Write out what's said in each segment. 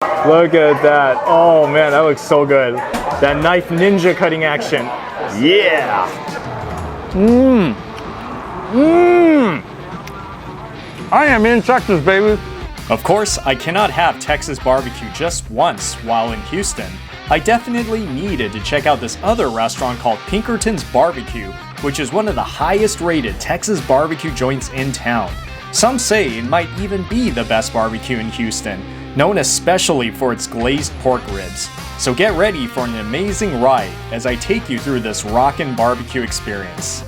Look at that. Oh man, that looks so good. That knife ninja cutting action. Yeah. I am in Texas, baby. Of course, I cannot have Texas barbecue just once while in Houston. I definitely needed to check out this other restaurant called Pinkerton's Barbecue, which is one of the highest rated Texas barbecue joints in town. Some say it might even be the best barbecue in Houston, known especially for its glazed pork ribs. So get ready for an amazing ride as I take you through this rockin' barbecue experience.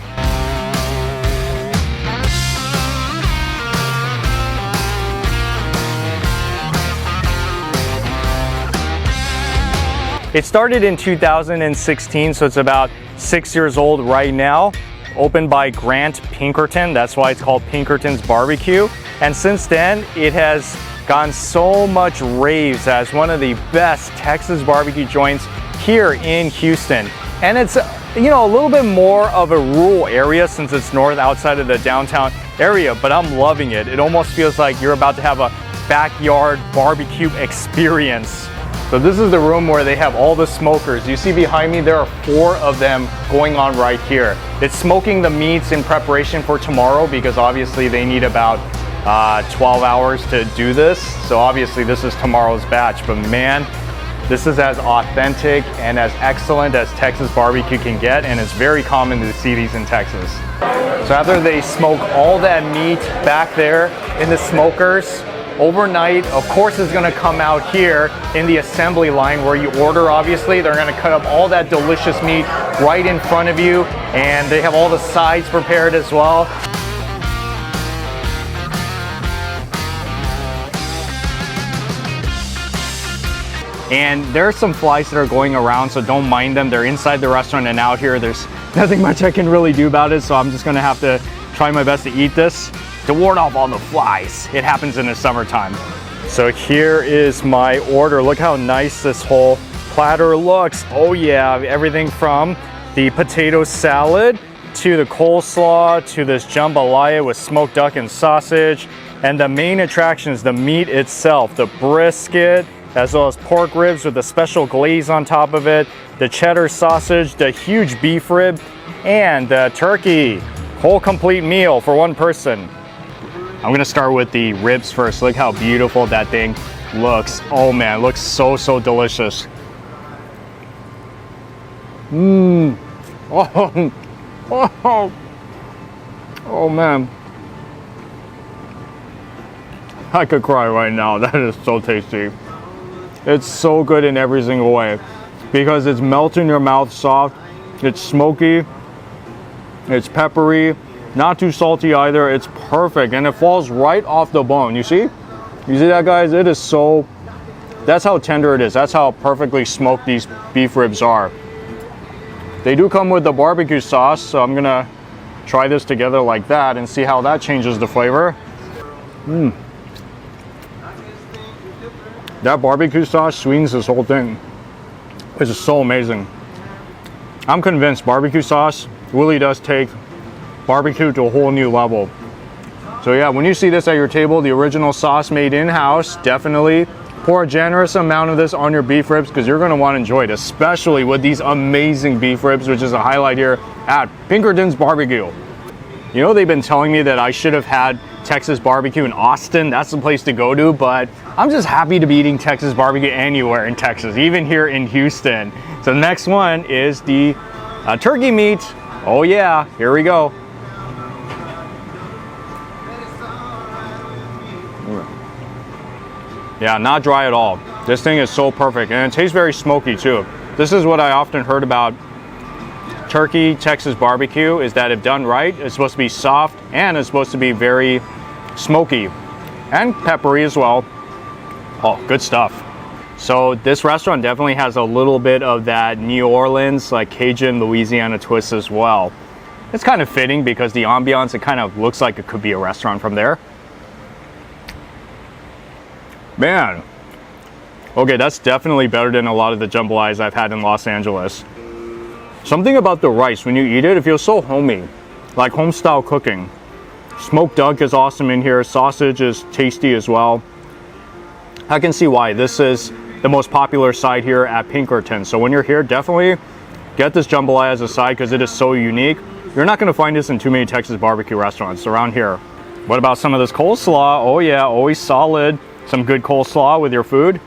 It started in 2016, so it's about 6 years old right now. Opened by Grant Pinkerton, that's why it's called Pinkerton's Barbecue. And since then, it has gotten so much raves as one of the best Texas barbecue joints here in Houston. And it's, you know, a little bit more of a rural area since it's north outside of the downtown area, but I'm loving it. It almost feels like you're about to have a backyard barbecue experience. So this is the room where they have all the smokers. You see behind me, there are 4 of them going on right here. It's smoking the meats in preparation for tomorrow because obviously they need about 12 hours to do this. So obviously this is tomorrow's batch, but man, this is as authentic and as excellent as Texas barbecue can get, and it's very common to see these in Texas. So after they smoke all that meat back there in the smokers, overnight, of course, it's gonna come out here in the assembly line where you order, obviously. They're gonna cut up all that delicious meat right in front of you, and they have all the sides prepared as well. And there are some flies that are going around, so don't mind them. They're inside the restaurant and out here. There's nothing much I can really do about it, so I'm just gonna have to try my best to eat this to ward off all the flies. It happens in the summertime. So here is my order. Look how nice this whole platter looks. Oh yeah, everything from the potato salad to the coleslaw to this jambalaya with smoked duck and sausage. And the main attraction is the meat itself, the brisket, as well as pork ribs with a special glaze on top of it, the cheddar sausage, the huge beef rib, and the turkey. Whole complete meal for one person. I'm gonna start with the ribs first. Look how beautiful that thing looks. Oh man, it looks so, so delicious. Oh, oh man. I could cry right now. That is so tasty. It's so good in every single way because it's melt in your mouth soft, it's smoky, it's peppery, not too salty either. It's perfect and it falls right off the bone. You see? You see that, guys? It is so, that's how tender it is. That's how perfectly smoked these beef ribs are. They do come with the barbecue sauce, so I'm gonna try this together like that and see how that changes the flavor. That barbecue sauce sweetens this whole thing. This is so amazing. I'm convinced barbecue sauce really does take barbecue to a whole new level. So yeah, when you see this at your table, the original sauce made in-house, definitely pour a generous amount of this on your beef ribs because you're going to want to enjoy it, especially with these amazing beef ribs, which is a highlight here at Pinkerton's Barbecue. You know, they've been telling me that I should have had Texas barbecue in Austin. That's the place to go to, but I'm just happy to be eating Texas barbecue anywhere in Texas, even here in Houston. So the next one is the turkey meat. Oh yeah, here we go. Yeah, not dry at all. This thing is so perfect, and it tastes very smoky too. This is what I often heard about turkey Texas barbecue, is that if done right, it's supposed to be soft and it's supposed to be very smoky and peppery as well. Oh, good stuff. So this restaurant definitely has a little bit of that New Orleans, like Cajun, Louisiana twist as well. It's kind of fitting because the ambiance, it kind of looks like it could be a restaurant from there. Man, okay, that's definitely better than a lot of the jambalayas I've had in Los Angeles. Something about the rice, when you eat it, it feels so homey, like home style cooking. Smoked duck is awesome in here. Sausage is tasty as well. I can see why this is the most popular side here at Pinkerton. So when you're here, definitely get this jambalaya as a side because it is so unique. You're not going to find this in too many Texas barbecue restaurants around here. What about some of this coleslaw? Oh yeah, always solid. Some good coleslaw with your food.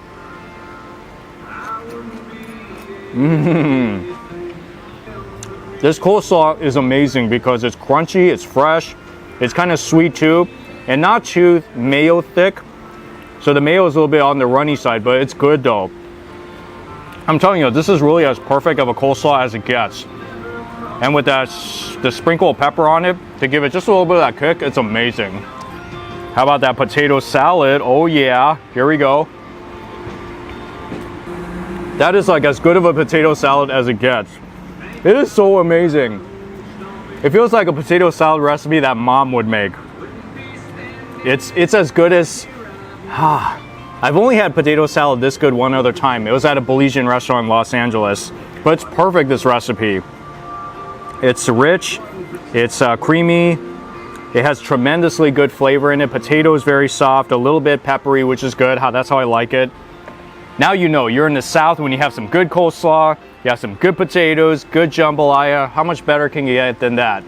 This coleslaw is amazing because it's crunchy, it's fresh, it's kind of sweet too, and not too mayo thick. So the mayo is a little bit on the runny side, but it's good though. I'm telling you, this is really as perfect of a coleslaw as it gets. And with that, the sprinkle of pepper on it to give it just a little bit of that kick, it's amazing. How about that potato salad? Oh yeah, here we go. That is like as good of a potato salad as it gets. It is so amazing. It feels like a potato salad recipe that mom would make. It's as good as... I've only had potato salad this good one other time. It was at a Belizean restaurant in Los Angeles. But it's perfect, this recipe. It's rich, it's creamy, it has tremendously good flavor in it. Potato is very soft, a little bit peppery, which is good. That's how I like it. Now you know, you're in the South when you have some good coleslaw, you have some good potatoes, good jambalaya. How much better can you get than that?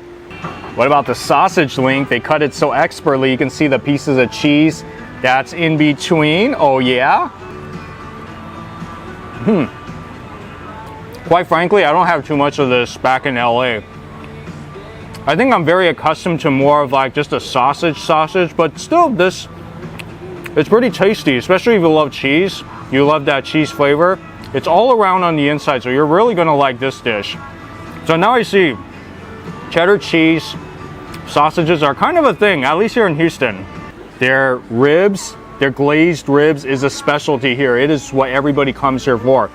What about the sausage link? They cut it so expertly. You can see the pieces of cheese that's in between. Oh yeah. Quite frankly, I don't have too much of this back in LA. I think I'm very accustomed to more of like just a sausage, but still this, it's pretty tasty, especially if you love cheese. You love that cheese flavor. It's all around on the inside, so you're really gonna like this dish. So now I see cheddar cheese sausages are kind of a thing, at least here in Houston. Their ribs, their glazed ribs is a specialty here. It is what everybody comes here for.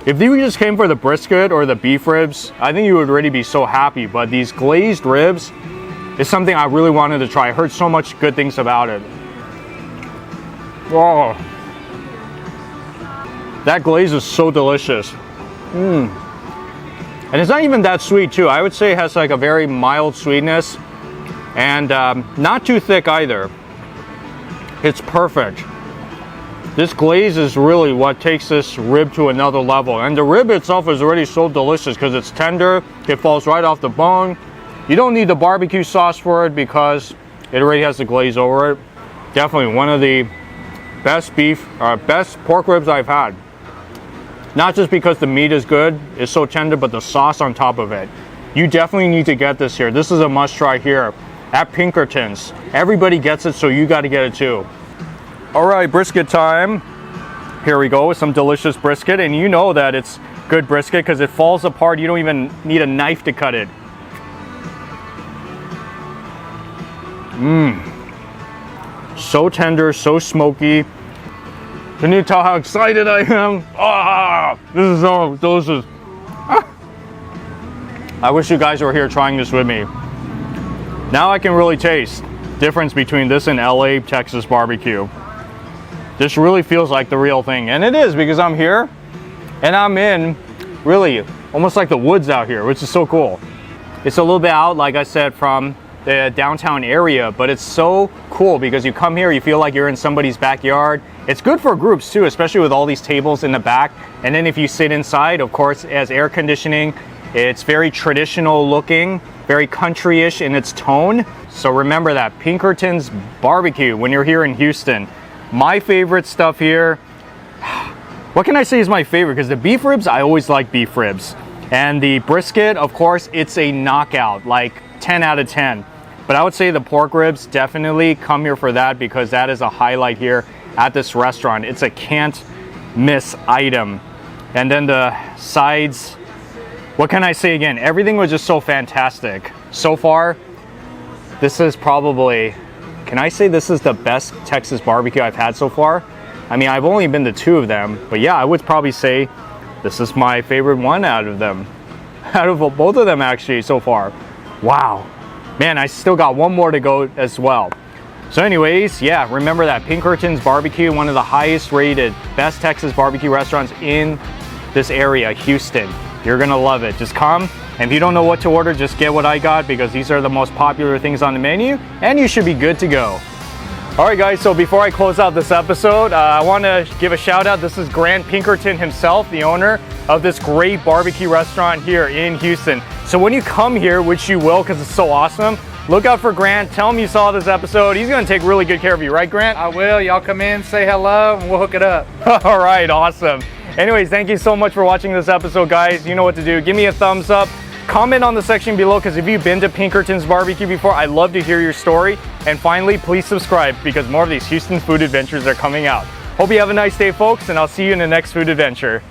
If you just came for the brisket or the beef ribs, I think you would already be so happy. But these glazed ribs is something I really wanted to try. I heard so much good things about it. Oh, that glaze is so delicious. And it's not even that sweet too. I would say it has like a very mild sweetness and not too thick either. It's perfect. This glaze is really what takes this rib to another level. And the rib itself is already so delicious because it's tender. It falls right off the bone. You don't need the barbecue sauce for it because it already has the glaze over it. Definitely one of the best best pork ribs I've had. Not just because the meat is good, it's so tender, but the sauce on top of it. You definitely need to get this here. This is a must try here at Pinkerton's. Everybody gets it, so you got to get it too. All right, brisket time. Here we go with some delicious brisket, and you know that it's good brisket because it falls apart. You don't even need a knife to cut it. So tender, so smoky. Can you tell how excited I am? Ah, this is so delicious. I wish you guys were here trying this with me. Now I can really taste the difference between this and LA Texas barbecue. This really feels like the real thing, and it is because I'm here and I'm in really almost like the woods out here, which is so cool. It's a little bit out, like I said, from the downtown area, but it's so cool because you come here, you feel like you're in somebody's backyard. It's good for groups too, especially with all these tables in the back. And then if you sit inside, of course, it has air conditioning. It's very traditional looking, very country-ish in its tone. So remember that, Pinkerton's barbecue when you're here in Houston. My favorite stuff here, what can I say is my favorite? Because the beef ribs, I always like beef ribs. And the brisket, of course, it's a knockout, like 10 out of 10. But I would say the pork ribs, definitely come here for that because that is a highlight here at this restaurant. It's a can't miss item. And then the sides, what can I say again? Everything was just so fantastic. So far, this is probably, can I say this is the best Texas barbecue I've had so far? I mean, I've only been to 2 of them, but yeah, I would probably say this is my favorite one out of them. Out of both of them actually so far. Wow. Man, I still got one more to go as well. So anyways, yeah, remember that Pinkerton's Barbecue, one of the highest rated, best Texas barbecue restaurants in this area, Houston. You're gonna love it. Just come, and if you don't know what to order, just get what I got because these are the most popular things on the menu, and you should be good to go. All right, guys, so before I close out this episode, I want to give a shout out. This is Grant Pinkerton himself, the owner of this great barbecue restaurant here in Houston. So when you come here, which you will because it's so awesome, look out for Grant. Tell him you saw this episode. He's going to take really good care of you, right, Grant? I will. Y'all come in, say hello, and we'll hook it up. All right, awesome. Anyways, thank you so much for watching this episode, guys. You know what to do. Give me a thumbs up. Comment on the section below, because if you've been to Pinkerton's barbecue before, I'd love to hear your story. And finally, please subscribe, because more of these Houston food adventures are coming out. Hope you have a nice day, folks, and I'll see you in the next food adventure.